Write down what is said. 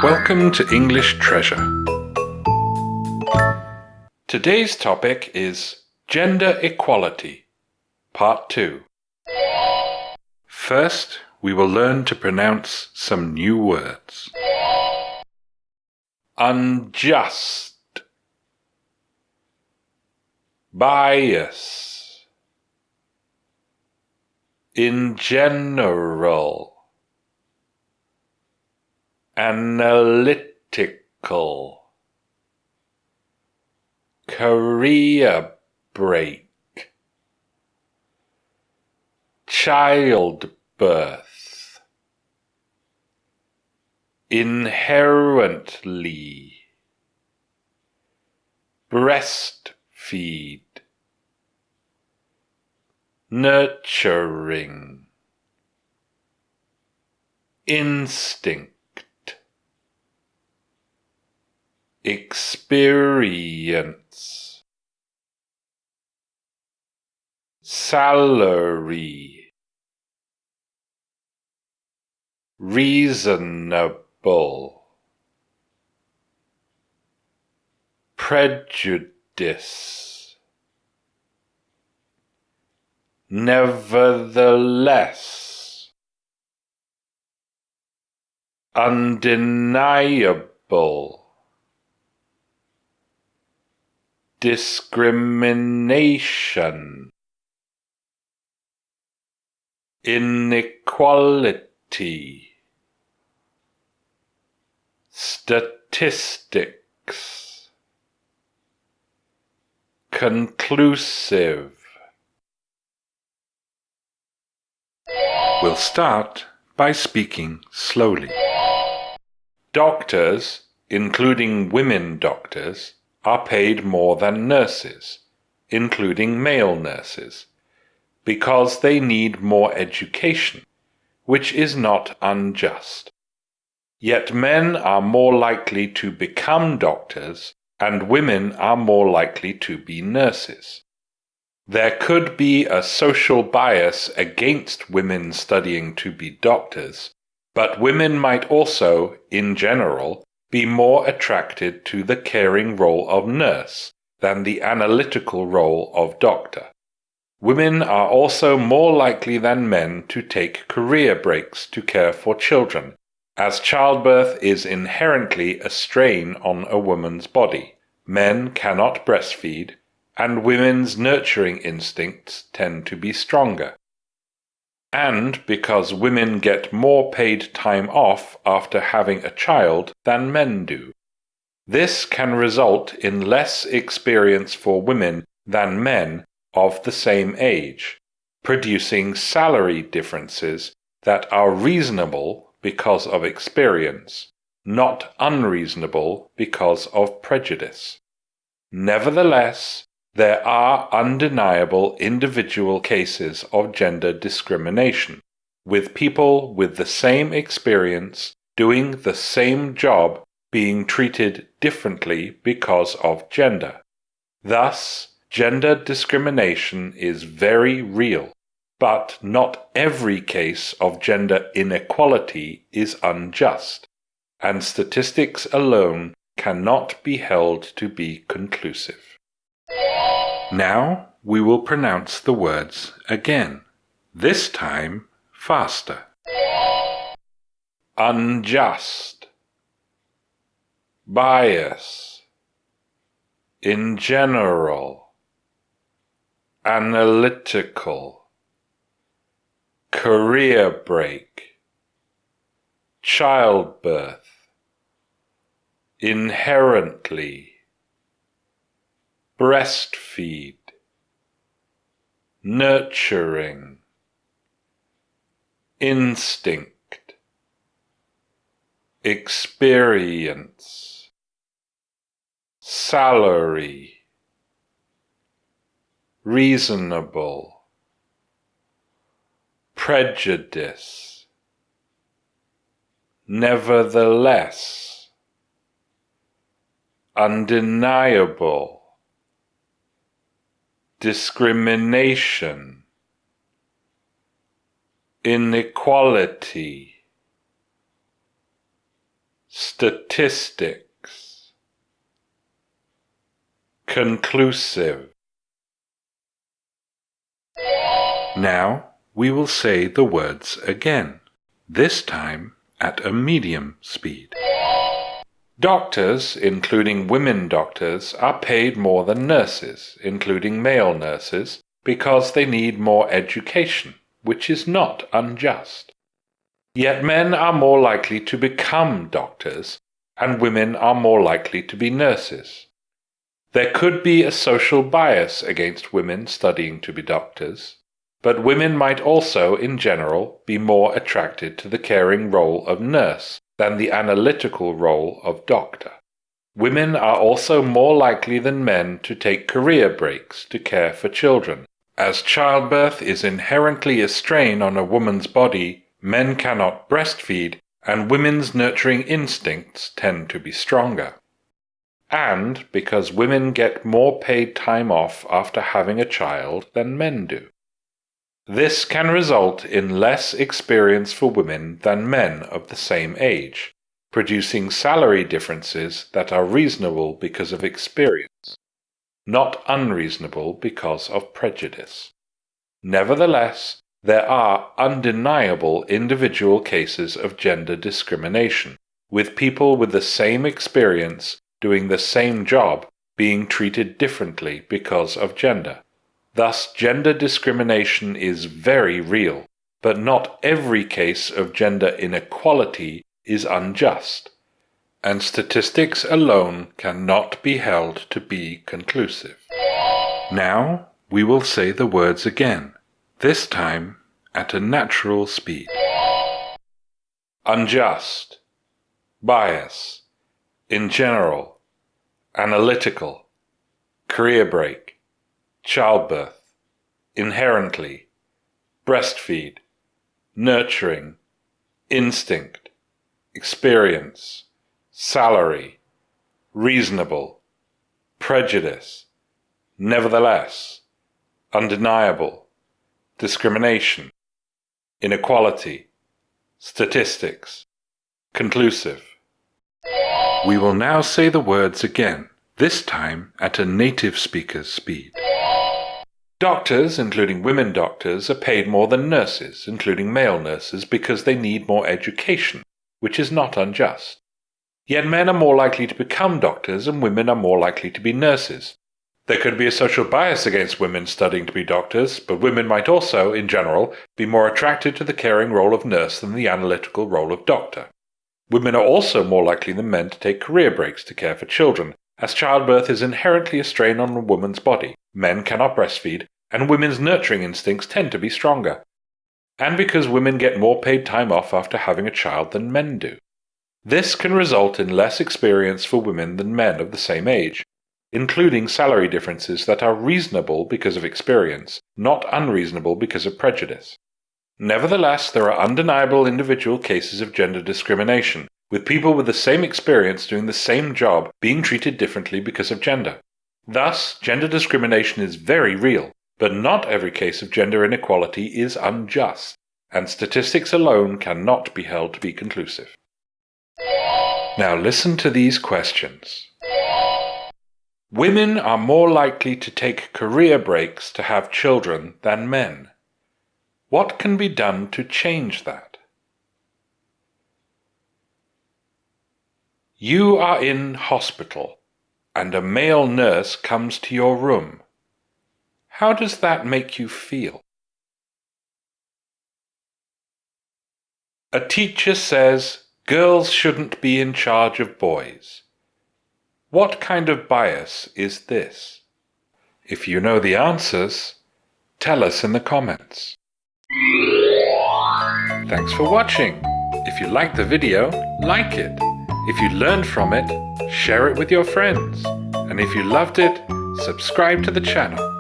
Welcome to English Treasure. Today's topic is Gender Equality, Part 2. First, we will learn to pronounce some new words. Unjust, bias, in general, analytical, career break, childbirth, inherently, breastfeed, nurturing, instinct, experience, salary, reasonable, prejudice, nevertheless, undeniable, discrimination, inequality, statistics, conclusive. We'll start by speaking slowly. Doctors, including women doctors, are paid more than nurses, including male nurses, because they need more education, which is not unjust. Yet men are more likely to become doctors, and women are more likely to be nurses. There could be a social bias against women studying to be doctors, but women might also, in general, be more attracted to the caring role of nurse than the analytical role of doctor. Women are also more likely than men to take career breaks to care for children, as childbirth is inherently a strain on a woman's body. Men cannot breastfeed, and women's nurturing instincts tend to be stronger. And because women get more paid time off after having a child than men do. This can result in less experience for women than men of the same age, producing salary differences that are reasonable because of experience, not unreasonable because of prejudice. Nevertheless, there are undeniable individual cases of gender discrimination, with people with the same experience doing the same job being treated differently because of gender. Thus, gender discrimination is very real, but not every case of gender inequality is unjust, and statistics alone cannot be held to be conclusive. Now we will pronounce the words again, this time faster. Unjust, bias, in general, analytical, career break, childbirth, inherently, breastfeed, nurturing, instinct, experience, salary, reasonable, prejudice, nevertheless, undeniable, discrimination, inequality, statistics, conclusive. Now we will say the words again, this time at a medium speed. Doctors, including women doctors, are paid more than nurses, including male nurses, because they need more education, which is not unjust. Yet men are more likely to become doctors, and women are more likely to be nurses. There could be a social bias against women studying to be doctors, but women might also, in general, be more attracted to the caring role of nurse than the analytical role of doctor. Women are also more likely than men to take career breaks to care for children. As childbirth is inherently a strain on a woman's body, men cannot breastfeed, and women's nurturing instincts tend to be stronger. And because women get more paid time off after having a child than men do. This can result in less experience for women than men of the same age, producing salary differences that are reasonable because of experience, not unreasonable because of prejudice. Nevertheless, there are undeniable individual cases of gender discrimination, with people with the same experience doing the same job being treated differently because of gender. Thus, gender discrimination is very real, but not every case of gender inequality is unjust, and statistics alone cannot be held to be conclusive. Now we will say the words again, this time at a natural speed. Unjust, bias, in general, analytical, career break, childbirth, inherently, breastfeed, nurturing, instinct, experience, salary, reasonable, prejudice, nevertheless, undeniable, discrimination, inequality, statistics, conclusive. We will now say the words again, this time at a native speaker's speed. Doctors, including women doctors, are paid more than nurses, including male nurses, because they need more education, which is not unjust. Yet men are more likely to become doctors and women are more likely to be nurses. There could be a social bias against women studying to be doctors, but women might also, in general, be more attracted to the caring role of nurse than the analytical role of doctor. Women are also more likely than men to take career breaks to care for children, as childbirth is inherently a strain on a woman's body. Men cannot breastfeed, and women's nurturing instincts tend to be stronger. And because women get more paid time off after having a child than men do. This can result in less experience for women than men of the same age, including salary differences that are reasonable because of experience, not unreasonable because of prejudice. Nevertheless, there are undeniable individual cases of gender discrimination, with people with the same experience doing the same job being treated differently because of gender. Thus, gender discrimination is very real, but not every case of gender inequality is unjust, and statistics alone cannot be held to be conclusive. Now listen to these questions. Women are more likely to take career breaks to have children than men. What can be done to change that? You are in hospital, and a male nurse comes to your room. How does that make you feel? A teacher says girls shouldn't be in charge of boys. What kind of bias is this? If you know the answers, tell us in the comments. Thanks for watching. If you liked the video, like it. If you learned from it, share it with your friends. And if you loved it, subscribe to the channel.